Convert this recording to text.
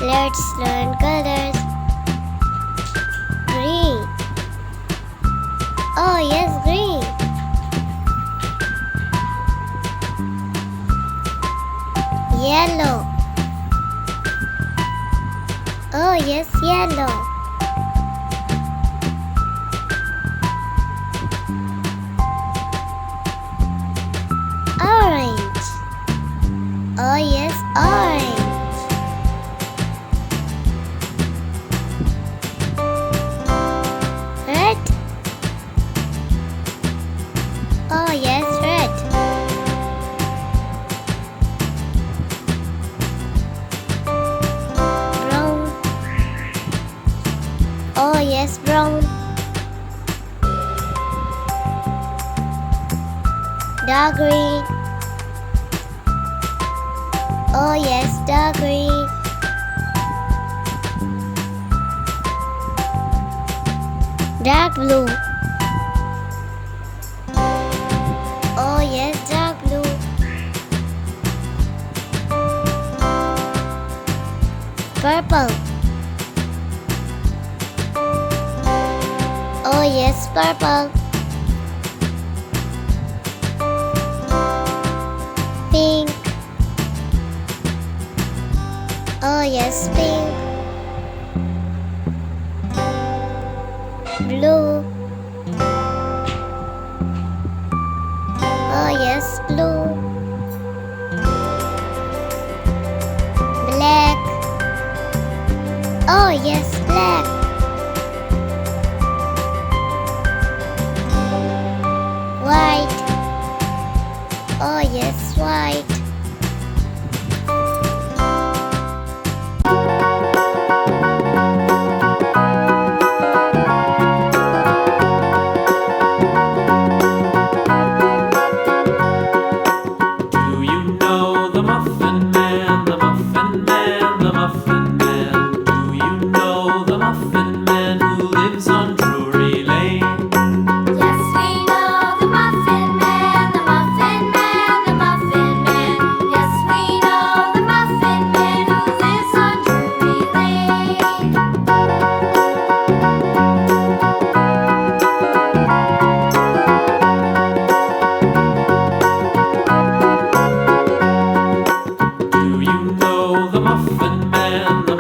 Let's learn colors. Green. Oh yes, green. Yellow. Oh yes, yellow. Orange. Oh yes, orange. Red. Oh yes, red. Brown. Oh yes, brown. Dark green. Oh yes, dark green. Dark blue. Oh yes, dark blue. Purple. Oh yes, purple. Pink. Oh yes, pink. Blue. Oh yes, blue. Black. Oh yes, black. White. Oh yes, white. Do you know the Muffin Man, the Muffin Man, the Muffin Man? Do you know the Muffin Man who lives on Drury Lane? Yes, we know the Muffin Man, the Muffin Man, the Muffin Man. Yes, we know the Muffin Man who lives on Drury Lane. Do you know the Muffin Man, the